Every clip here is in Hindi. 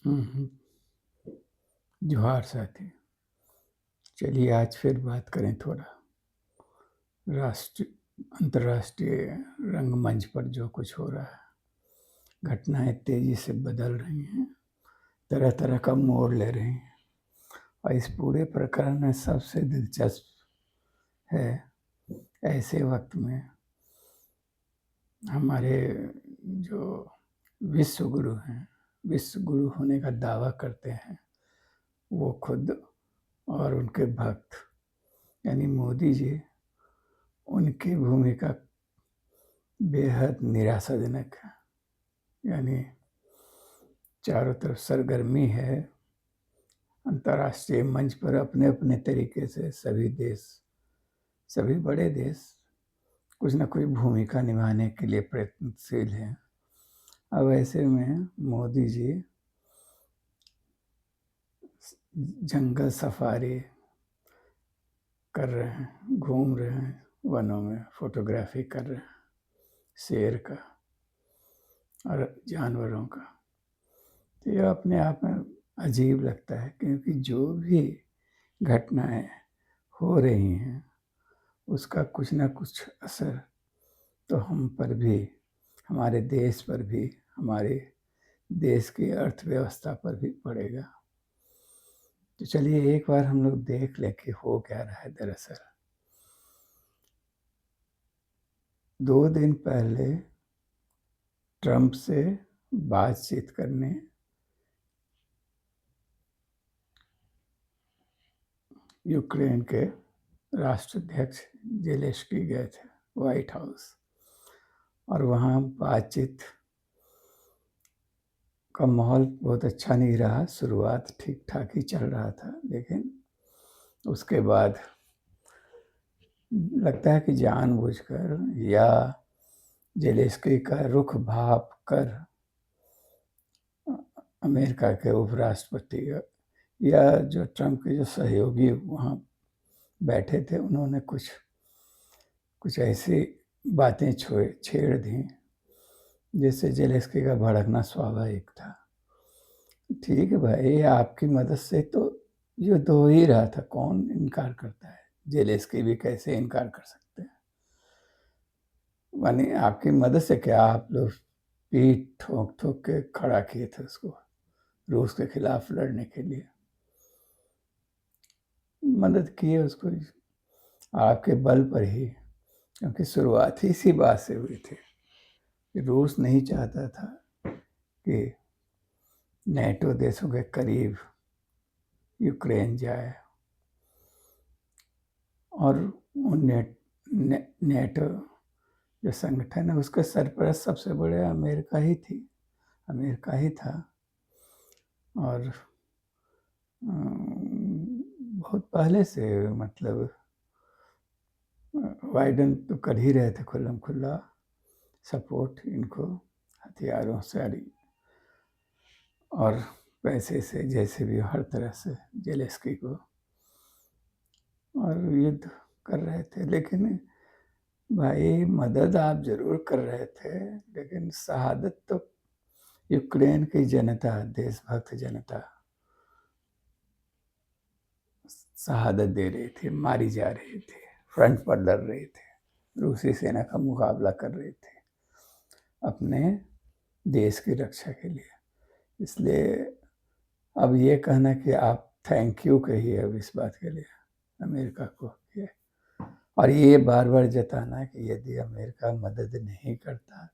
हम्म, जोहार साथी। चलिए आज फिर बात करें थोड़ा अंतर्राष्ट्रीय रंगमंच पर जो कुछ हो रहा है। घटनाएं तेजी से बदल रही हैं, तरह तरह का मोड़ ले रही हैं, और इस पूरे प्रकरण में सबसे दिलचस्प है ऐसे वक्त में हमारे जो विश्व गुरु हैं, विश्व गुरु होने का दावा करते हैं, वो खुद और उनके भक्त यानी मोदी जी, उनकी भूमिका बेहद निराशाजनक है। यानी चारों तरफ सरगर्मी है, अंतर्राष्ट्रीय मंच पर अपने अपने तरीके से सभी देश, सभी बड़े देश कुछ न कुछ भूमिका निभाने के लिए प्रयत्नशील हैं। अब ऐसे में मोदी जी जंगल सफारी कर रहे हैं, घूम रहे हैं वनों में, फोटोग्राफी कर रहे हैं शेर का और जानवरों का। तो यह अपने आप में अजीब लगता है, क्योंकि जो भी घटनाएं हो रही हैं उसका कुछ ना कुछ असर तो हम पर भी, हमारे देश पर भी, हमारे देश की अर्थव्यवस्था पर भी पड़ेगा। तो चलिए एक बार हम लोग देख लें कि हो क्या रहा है। दरअसल 2 दिन पहले ट्रंप से बातचीत करने यूक्रेन के राष्ट्राध्यक्ष जेलेंस्की गए थे व्हाइट हाउस, और वहाँ बातचीत का माहौल बहुत अच्छा नहीं रहा। शुरुआत ठीक ठाक ही चल रहा था, लेकिन उसके बाद लगता है कि जानबूझकर या जेलेंस्की का रुख भाप कर अमेरिका के उपराष्ट्रपति या जो ट्रंप के जो सहयोगी वहाँ बैठे थे, उन्होंने कुछ ऐसी बातें छेड़ दी जिससे जेलेंस्की का भड़कना स्वाभाविक था। ठीक है भाई, आपकी मदद से तो युद्ध हो ही रहा था, कौन इनकार करता है? जेलेंस्की भी कैसे इनकार कर सकते हैं? मानी आपकी मदद से क्या, आप लोग पीठ ठोक ठोक के खड़ा किए थे उसको रूस के खिलाफ लड़ने के लिए, मदद की है उसको आपके बल पर ही। क्योंकि शुरुआत ही इसी बात से हुई थी कि रूस नहीं चाहता था कि नेटो देशों के करीब यूक्रेन जाए, और नेटो जो संगठन है उसके सरपरस्त सबसे बड़े अमेरिका ही था। और बहुत पहले से मतलब बाइडेन तो कर ही रहे थे खुल्लम खुल्ला सपोर्ट इनको, हथियारों से और पैसे से, जैसे भी हर तरह से जेलेंस्की को, और युद्ध कर रहे थे। लेकिन भाई मदद आप जरूर कर रहे थे, लेकिन शहादत तो यूक्रेन की जनता, देशभक्त जनता शहादत दे रही थी, मारी जा रही थी, फ्रंट पर लड़ रही थी, रूसी सेना का मुकाबला कर रही थी अपने देश की रक्षा के लिए। इसलिए अब ये कहना कि आप थैंक यू कहिए अब इस बात के लिए अमेरिका को, और ये बार बार जताना कि यदि अमेरिका मदद नहीं करता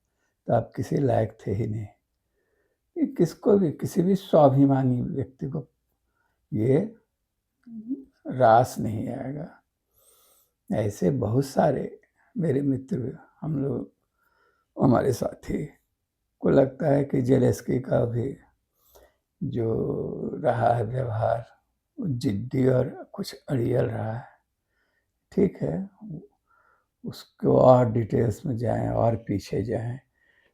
तो आप किसी लायक थे ही नहीं। किसको भी, किसी भी स्वाभिमानी व्यक्ति को ये रास नहीं आएगा। ऐसे बहुत सारे मेरे मित्र, हम लोग, हमारे साथी को लगता है कि जेलेंस्की का भी जो रहा है व्यवहार जिद्दी और कुछ अड़ियल रहा है। ठीक है, उसको और डिटेल्स में जाएं और पीछे जाएं,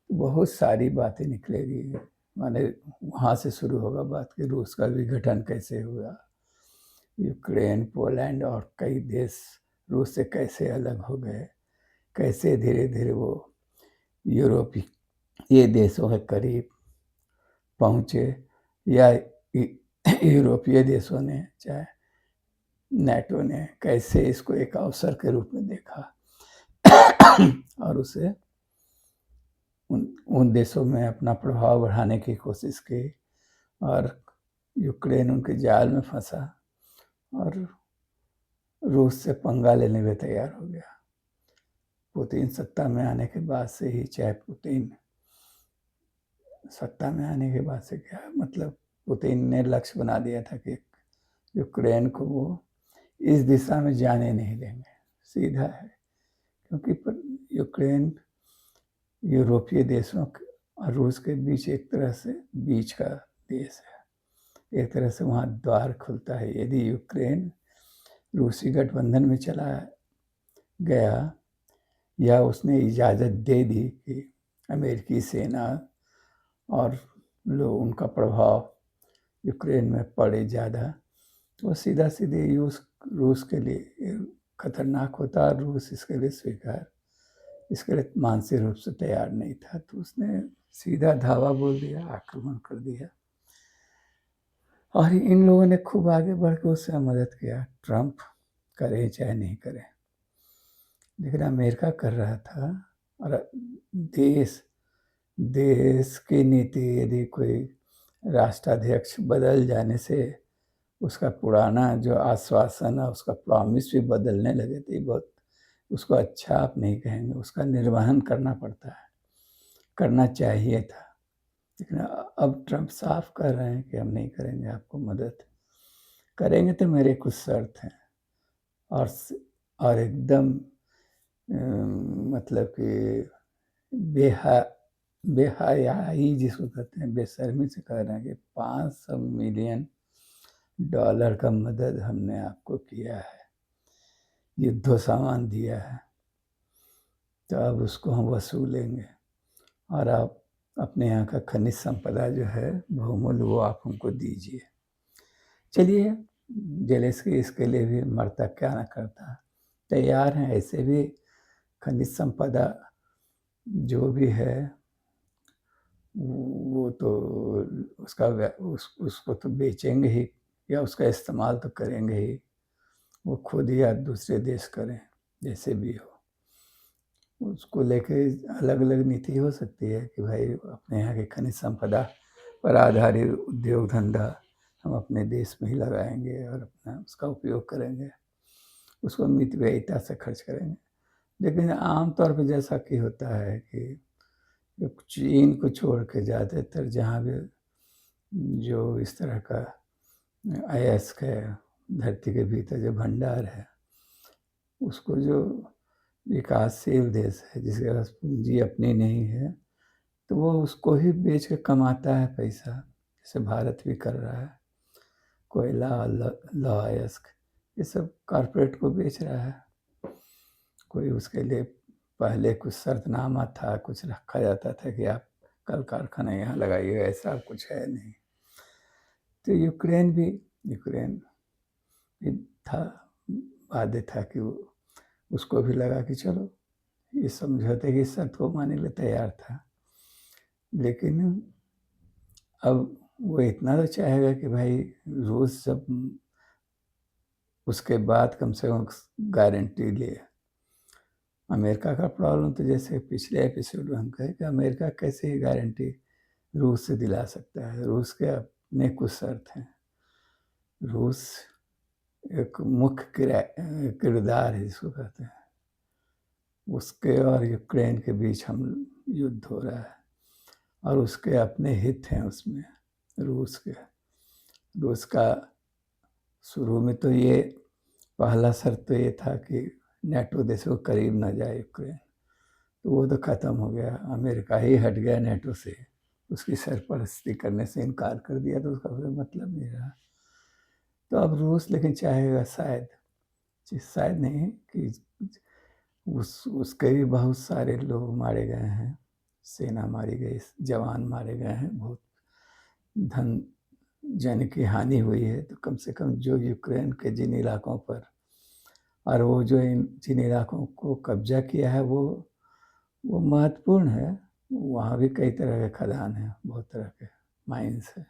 बहुत सारी बातें निकलेगी। माने वहाँ से शुरू होगा बात कि रूस का विघटन कैसे हुआ, यूक्रेन, पोलैंड और कई देश रूस से कैसे अलग हो गए, कैसे धीरे धीरे वो यूरोपीय देशों के करीब पहुँचे, या यूरोपीय देशों ने, चाहे नेटो ने कैसे इसको एक अवसर के रूप में देखा और उसे उन देशों में अपना प्रभाव बढ़ाने की कोशिश की, और यूक्रेन उनके जाल में फंसा और रूस से पंगा लेने में तैयार हो गया। पुतिन सत्ता में आने के बाद से ही, चाहे पुतिन सत्ता में आने के बाद से क्या मतलब, पुतिन ने लक्ष्य बना दिया था कि यूक्रेन को वो इस दिशा में जाने नहीं देंगे, सीधा है। क्योंकि यूक्रेन यूरोपीय देशों और रूस के बीच एक तरह से बीच का देश है, एक तरह से वहाँ द्वार खुलता है। यदि यूक्रेन रूसी गठबंधन में चला गया या उसने इजाज़त दे दी कि अमेरिकी सेना और लोग, उनका प्रभाव यूक्रेन में पड़े ज़्यादा, तो सीधा सीधे रूस के लिए खतरनाक होता, और रूस इसके लिए मानसिक रूप से तैयार नहीं था। तो उसने सीधा धावा बोल दिया, आक्रमण कर दिया, और इन लोगों ने खूब आगे बढ़ के उससे मदद किया, ट्रंप करे चाहे नहीं करे। लेकिन अमेरिका कर रहा था, और देश की नीति, यदि कोई राष्ट्राध्यक्ष बदल जाने से उसका पुराना जो आश्वासन है, उसका प्रॉमिस भी बदलने लगे, तो बहुत उसको अच्छा आप नहीं कहेंगे, उसका निर्वहन करना पड़ता है, करना चाहिए था। लेकिन अब ट्रंप साफ कर रहे हैं कि हम नहीं करेंगे आपको मदद, करेंगे तो मेरे कुछ शर्त हैं, और एकदम मतलब कि बेहयाई जिसको कहते हैं, बेशर्मी से कह रहे हैं कि $500 मिलियन का मदद हमने आपको किया है, युद्ध सामान दिया है, तो अब उसको हम वसूलेंगे, और आप अपने यहाँ का खनिज संपदा जो है बहुमूल्य, वो आप हमको दीजिए। चलिए, जेलेंस्की इसके लिए भी मरता क्या ना करता, तैयार हैं। ऐसे भी खनिज संपदा जो भी है वो तो उसको तो बेचेंगे ही, या उसका इस्तेमाल तो करेंगे ही, वो खुद ही या दूसरे देश करें, जैसे भी हो। उसको लेके अलग अलग नीति हो सकती है कि भाई अपने यहाँ की खनिज संपदा पर आधारित उद्योग धंधा हम अपने देश में ही लगाएंगे और अपना उसका उपयोग करेंगे, उसको मितव्ययिता से खर्च करेंगे। लेकिन आमतौर पर जैसा कि होता है कि चीन को छोड़ के ज़्यादातर जहाँ भी जो इस तरह का अयस्क है, धरती के भीतर जो भंडार है, उसको जो विकासशील देश है जिसके पास पूंजी अपनी नहीं है, तो वो उसको ही बेच के कमाता है पैसा, जैसे भारत भी कर रहा है। कोयला, लौह अयस्क, ये सब कॉरपोरेट को बेच रहा है। कोई उसके लिए पहले कुछ शर्तनामा था, कुछ रखा जाता था कि आप कल कारखाना यहाँ लगाइएगा, ऐसा कुछ है नहीं। तो यूक्रेन भी था, बाध्य था कि उसको भी लगा कि चलो ये समझौते की शर्त को मानने के लिए तैयार था। लेकिन अब वो इतना तो चाहेगा कि भाई रूस जब उसके बाद कम से कम गारंटी ले। अमेरिका का प्रॉब्लम तो जैसे पिछले एपिसोड में हम कहे कि अमेरिका कैसे ही गारंटी रूस से दिला सकता है। रूस के अपने कुछ शर्त हैं। रूस एक मुख्य किरदार है जिसको कहते हैं, उसके और यूक्रेन के बीच हम युद्ध हो रहा है, और उसके अपने हित हैं उसमें। रूस का शुरू में तो ये पहला शर्त तो ये था कि नेटो देशों के करीब ना जाए यूक्रेन, तो वो तो ख़त्म हो गया। अमेरिका ही हट गया नेटो से, उसकी सरपरस्ती करने से इनकार कर दिया, तो उसका कोई मतलब नहीं रहा। तो अब रूस लेकिन चाहेगा, शायद नहीं कि उसके भी बहुत सारे लोग मारे गए हैं, सेना मारी गई, जवान मारे गए हैं, बहुत धन जन की हानि हुई है। तो कम से कम जो यूक्रेन के जिन इलाकों पर, और वो जो जिन इलाकों को कब्जा किया है, वो महत्वपूर्ण है। वहाँ भी कई तरह के खदान हैं, बहुत तरह के माइंस है।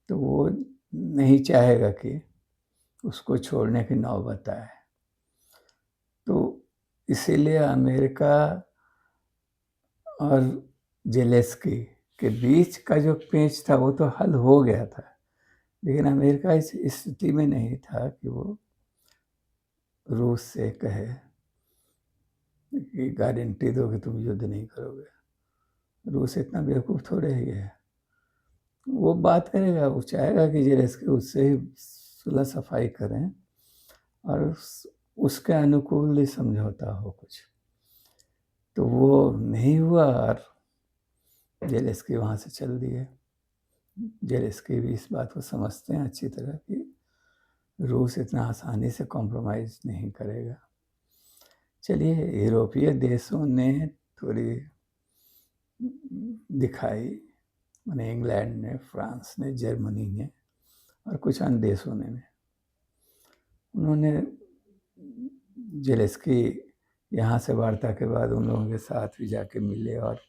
तो वो नहीं चाहेगा कि उसको छोड़ने की नौबत आए। तो इसीलिए अमेरिका और ज़ेलेंस्की के बीच का जो पेंच था वो तो हल हो गया था, लेकिन अमेरिका इस स्थिति में नहीं था कि वो रूस से कहे कि गारंटी दो कि तुम युद्ध नहीं करोगे। रूस इतना बेवकूफ़ थोड़े ही है। वो बात करेगा, वो चाहेगा कि ज़ेलेंस्की उससे ही सुलह सफाई करें और उसके अनुकूल ही समझौता हो कुछ। तो वो नहीं हुआ और ज़ेलेंस्की वहाँ से चल दिए। ज़ेलेंस्की भी इस बात को समझते हैं अच्छी तरह कि रूस इतना आसानी से कॉम्प्रोमाइज़ नहीं करेगा। चलिए, यूरोपीय देशों ने थोड़ी दिखाई, माने इंग्लैंड ने, फ्रांस ने, जर्मनी ने और कुछ अन्य देशों ने उन्होंने ज़ेलेंस्की यहाँ से वार्ता के बाद उन लोगों के साथ भी जाके मिले और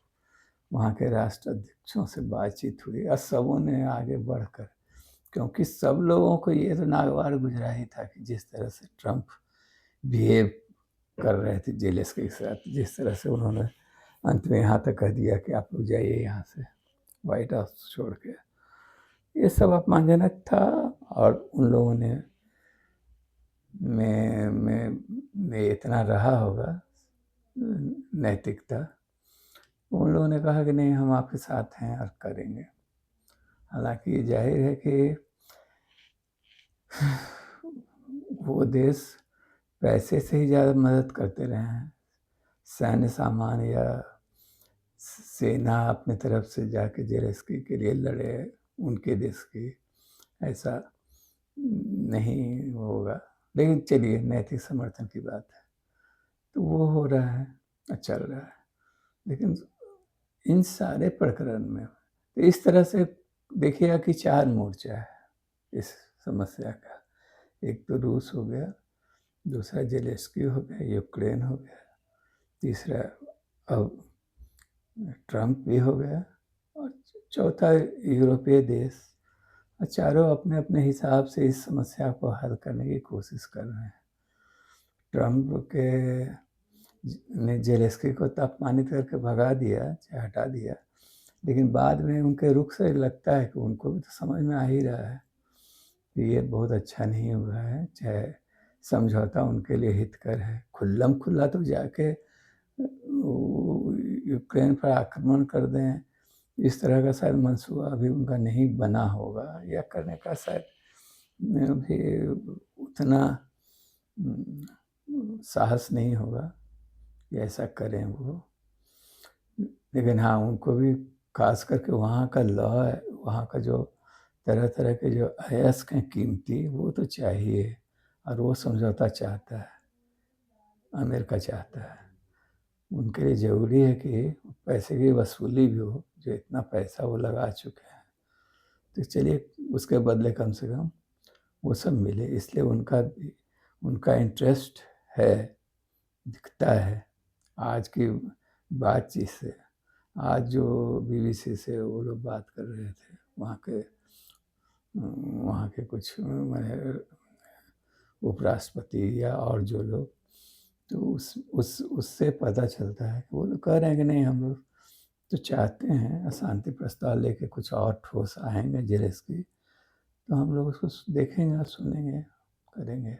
वहाँ के राष्ट्राध्यक्षों से बातचीत हुई और सबों ने आगे बढ़कर, क्योंकि सब लोगों को ये तो नागवार गुजरा ही था कि जिस तरह से ट्रंप बिहेव कर रहे थे ज़ेलेंस्की के साथ, जिस तरह से उन्होंने अंत में यहाँ तक कह दिया कि आप लोग जाइए यहाँ से, व्हाइट हाउस छोड़ के। ये सब अपमानजनक था और उन लोगों ने में इतना रहा होगा नैतिकता, उन लोगों ने कहा कि नहीं, हम आपके साथ हैं और करेंगे। हालांकि जाहिर है कि वो देश पैसे से ही ज़्यादा मदद करते रहे हैं। सैन्य सामान या सेना अपने तरफ से जाके ज़ेलेंस्की के लिए लड़े उनके देश की, ऐसा नहीं होगा। लेकिन चलिए, नैतिक समर्थन की बात है तो वो हो रहा है और चल रहा है। लेकिन इन सारे प्रकरण में तो इस तरह से देखिएगा कि 4 मोर्चा है इस समस्या का। एक तो रूस हो गया, दूसरा ज़ेलेंस्की हो गया, यूक्रेन हो गया, तीसरा अब ट्रंप भी हो गया और चौथा यूरोपीय देश। और चारों अपने अपने हिसाब से इस समस्या को हल करने की कोशिश कर रहे हैं। ट्रंप के ने ज़ेलेंस्की को तो अपमानित करके भगा दिया, चाहे हटा दिया, लेकिन बाद में उनके रुख से लगता है कि उनको भी तो समझ में आ ही रहा है कि ये बहुत अच्छा नहीं हुआ है, चाहे समझौता उनके लिए हितकर है। खुल्लम खुल्ला तो जाके यूक्रेन पर आक्रमण कर दें, इस तरह का शायद मंसूबा अभी उनका नहीं बना होगा या करने का शायद भी उतना साहस नहीं होगा कि ऐसा करें वो। लेकिन हाँ, उनको भी खास करके वहाँ का लॉ है, वहाँ का जो तरह तरह के जो अयस्क हैं कीमती, वो तो चाहिए और वो समझौता चाहता है, अमेरिका चाहता है। उनके लिए ज़रूरी है कि पैसे की वसूली भी हो, जो इतना पैसा वो लगा चुके हैं, तो चलिए उसके बदले कम से कम वो सब मिले। इसलिए उनका इंटरेस्ट है, दिखता है आज की बातचीत से। आज जो बीबीसी से वो लोग बात कर रहे थे, वहाँ के कुछ मैंने उपराष्ट्रपति या और जो लोग, तो उससे पता चलता है कि वो लोग कह रहे हैं कि नहीं, हम लोग तो चाहते हैं अशांति प्रस्ताव लेके कुछ और ठोस आएंगे ज़ेलेंस्की, तो हम लोग उसको देखेंगे और सुनेंगे, करेंगे।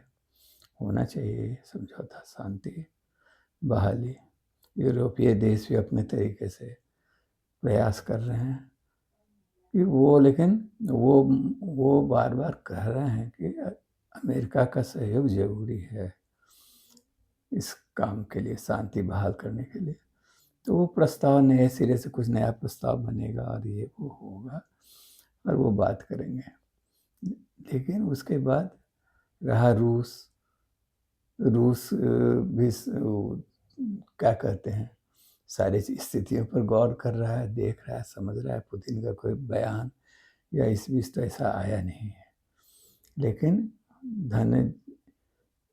होना चाहिए समझौता, शांति, बहाली। यूरोपीय देश भी अपने तरीके से प्रयास कर रहे हैं कि वो, लेकिन वो बार बार कह रहे हैं कि अमेरिका का सहयोग ज़रूरी है इस काम के लिए, शांति बहाल करने के लिए। तो वो प्रस्ताव नए सिरे से कुछ नया प्रस्ताव बनेगा और ये वो होगा और वो बात करेंगे। लेकिन उसके बाद रहा रूस भी क्या कहते हैं, सारी स्थितियों पर गौर कर रहा है, देख रहा है, समझ रहा है। पुतिन का कोई बयान या इस बीच तो ऐसा आया नहीं है, लेकिन धन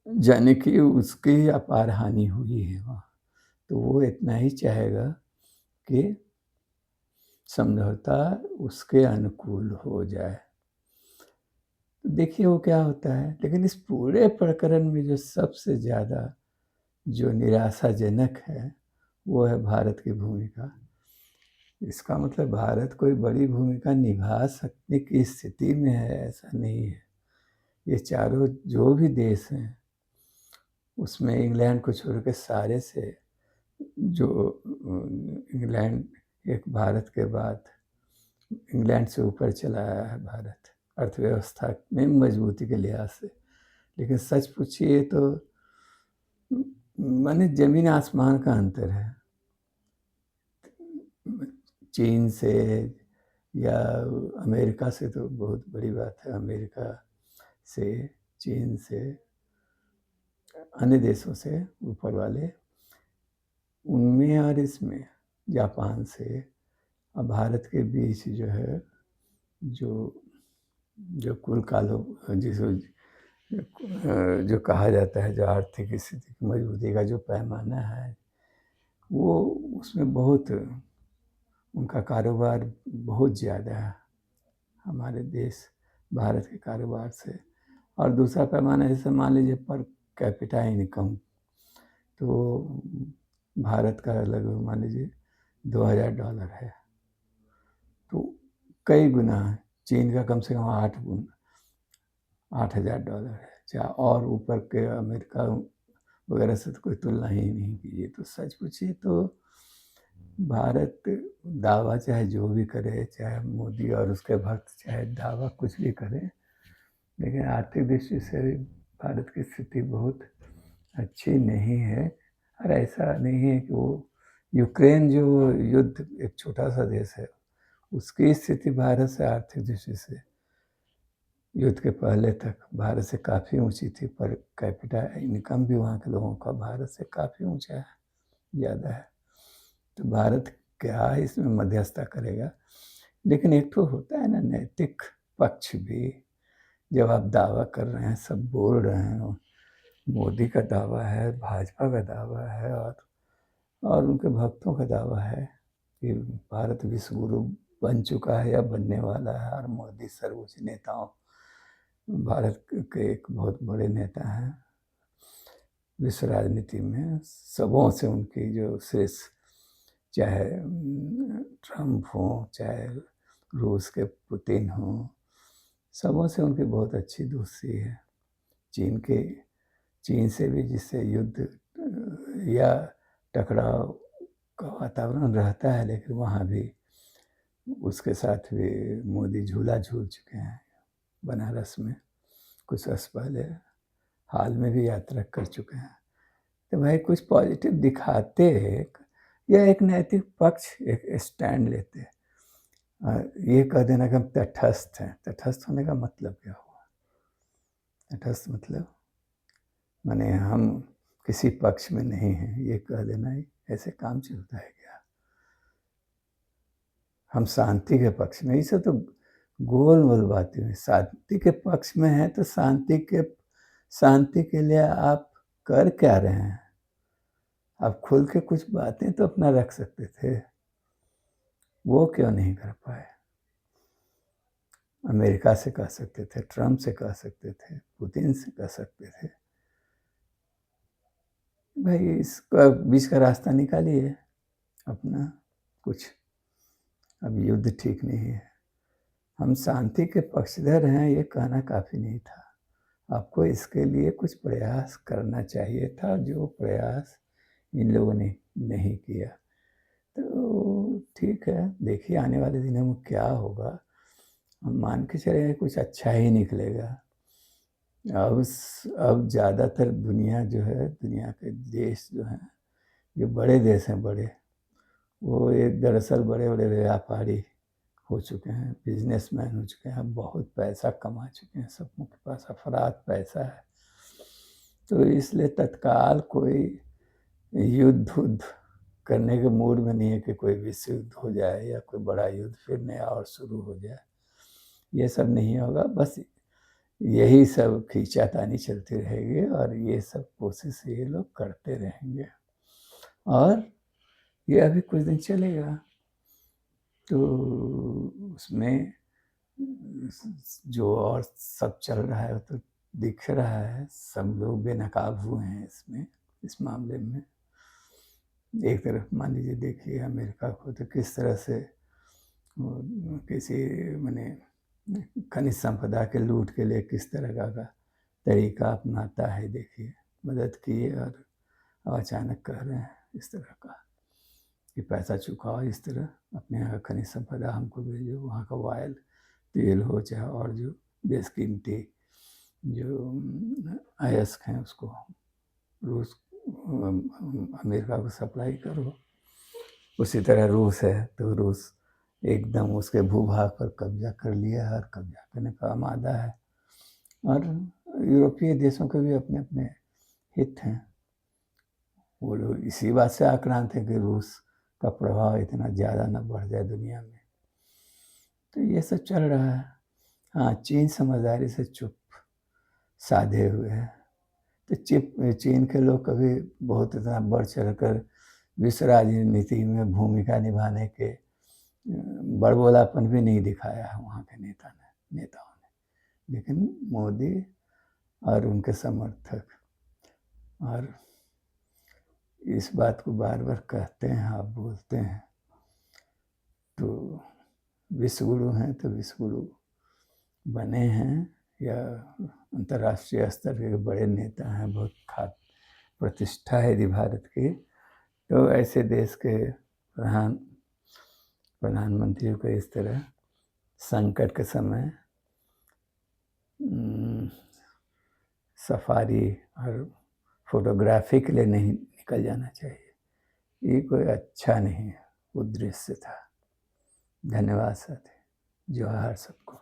जाने की उसकी अपार हानि हुई है वहाँ, तो वो इतना ही चाहेगा कि समझौता उसके अनुकूल हो जाए। तो देखिए वो क्या होता है। लेकिन इस पूरे प्रकरण में जो सबसे ज़्यादा जो निराशाजनक है, वो है भारत की भूमिका। इसका मतलब भारत कोई बड़ी भूमिका निभा सकने की स्थिति में है, ऐसा नहीं है। ये चारों जो भी देश हैं, उसमें इंग्लैंड को छोड़ के सारे से जो इंग्लैंड एक भारत के बाद इंग्लैंड से ऊपर चला आया है भारत, अर्थव्यवस्था में मजबूती के लिहाज से। लेकिन सच पूछिए तो माने ज़मीन आसमान का अंतर है। चीन से या अमेरिका से तो बहुत बड़ी बात है, अमेरिका से, चीन से, अन्य देशों से ऊपर वाले, उनमें और इसमें जापान से और भारत के बीच जो है, जो जो कुल कालो जिसको जो कहा जाता है, जो आर्थिक स्थिति की मजबूती का जो पैमाना है, वो उसमें बहुत उनका कारोबार बहुत ज़्यादा है हमारे देश भारत के कारोबार से। और दूसरा पैमाना जैसे मान लीजिए पर कैपिटा इनकम, तो भारत का लगभग मान लीजिए $2000 है, तो कई गुना है। चीन का कम से कम 8,000 है, चाहे और ऊपर के अमेरिका वगैरह से तो कोई तुलना ही नहीं कीजिए। तो सच पूछिए तो भारत दावा चाहे जो भी करे, चाहे मोदी और उसके भक्त चाहे दावा कुछ भी करें, लेकिन आर्थिक दृष्टि से भी भारत की स्थिति बहुत अच्छी नहीं है। और ऐसा नहीं है कि वो यूक्रेन जो युद्ध एक छोटा सा देश है, उसकी स्थिति भारत से आर्थिक दृष्टि से युद्ध के पहले तक भारत से काफ़ी ऊंची थी, पर कैपिटा इनकम भी वहाँ के लोगों का भारत से काफ़ी ऊंचा है, ज़्यादा है। तो भारत क्या इसमें मध्यस्थता करेगा। लेकिन एक तो होता है ना नैतिक पक्ष भी, जब आप दावा कर रहे हैं, सब बोल रहे हैं, मोदी का दावा है, भाजपा का दावा है और उनके भक्तों का दावा है कि भारत विश्व गुरु बन चुका है या बनने वाला है, और मोदी सर्वोच्च नेताओं भारत के एक बहुत बड़े नेता हैं विश्व राजनीति में। सबों से उनकी जो शेष, चाहे ट्रम्प हो, चाहे रूस के पुतिन हो, सबों से उनकी बहुत अच्छी दोस्ती है। चीन से भी जिससे युद्ध या टकराव का वातावरण रहता है, लेकिन वहाँ भी उसके साथ भी मोदी झूला झूल चुके हैं बनारस में कुछ वर्ष पहले, हाल में भी यात्रा कर चुके हैं। तो भाई कुछ पॉजिटिव दिखाते हैं या एक नैतिक पक्ष एक स्टैंड लेते हैं। ये कह देना कि हम तटस्थ हैं, तटस्थ होने का मतलब क्या हुआ? तटस्थ मतलब माने हम किसी पक्ष में नहीं हैं, ये कह देना ही ऐसे काम चलता है क्या? हम शांति के पक्ष में, इसे तो गोल मोल बातें हैं। शांति के पक्ष में है तो शांति के लिए आप कर क्या रहे हैं? आप खुल के कुछ बातें तो अपना रख सकते थे, वो क्यों नहीं कर पाए? अमेरिका से कह सकते थे, ट्रम्प से कह सकते थे, पुतिन से कह सकते थे, भाई इसका बीच का रास्ता निकालिए अपना कुछ। अब युद्ध ठीक नहीं है, हम शांति के पक्षधर हैं, ये कहना काफ़ी नहीं था। आपको इसके लिए कुछ प्रयास करना चाहिए था, जो प्रयास इन लोगों ने नहीं किया। तो ठीक है, देखिए आने वाले दिनों में क्या होगा। हम मान के चले कुछ अच्छा ही निकलेगा। अब ज़्यादातर दुनिया जो है, दुनिया के देश जो हैं, जो बड़े देश हैं बड़े, वो एक दरअसल बड़े बड़े व्यापारी हो चुके हैं, बिजनेसमैन हो चुके हैं, बहुत पैसा कमा चुके हैं, सबके पास अफरात पैसा है। तो इसलिए तत्काल कोई युद्ध करने के मूड में नहीं है कि कोई विश्व युद्ध हो जाए या कोई बड़ा युद्ध फिर नया और शुरू हो जाए। ये सब नहीं होगा, बस यही सब खींचातानी चलती रहेगी और ये सब कोशिश ये लोग करते रहेंगे और ये अभी कुछ दिन चलेगा। तो उसमें जो और सब चल रहा है वो तो दिख रहा है, सब लोग बेनकाब हुए हैं इसमें, इस मामले में। एक तरफ मान लीजिए देखिए अमेरिका को तो किस तरह से किसी माने खनिज संपदा के लूट के लिए किस तरह का तरीका अपनाता है, देखिए मदद की और अचानक कह रहे हैं इस तरह का कि पैसा चुकाओ, इस तरह अपने यहाँ का खनिज संपदा हमको भेजो, वहाँ का ऑयल तेल हो चाहे और जो बेशकीमती जो अयस्क हैं उसको रूस अमेरिका को सप्लाई करो। उसी तरह रूस है तो रूस एकदम उसके भूभाग पर कब्जा कर लिया है और कब्जा करने का आमादा है। और यूरोपीय देशों के भी अपने अपने हित हैं, वो लोग इसी बात से आक्रांत हैं कि रूस का प्रभाव इतना ज़्यादा न बढ़ जाए दुनिया में। तो ये सब चल रहा है। हाँ, चीन समझदारी से चुप साधे हुए है। तो चीन के लोग कभी बहुत इतना बढ़ चढ़ कर विश्व राजनीति में भूमिका निभाने के बड़बोलापन भी नहीं दिखाया है वहाँ के नेताओं ने। लेकिन मोदी और उनके समर्थक और इस बात को बार बार कहते हैं, आप बोलते हैं, तो विश्व गुरु हैं तो विश्व गुरु बने हैं या अंतर्राष्ट्रीय स्तर के बड़े नेता हैं, बहुत खास प्रतिष्ठा है यदि भारत की, तो ऐसे देश के प्रधानमंत्री को इस तरह संकट के समय सफारी और फोटोग्राफी के लिए नहीं निकल जाना चाहिए। ये कोई अच्छा नहीं उद्देश्य था। धन्यवाद साथी, जोहार सबको।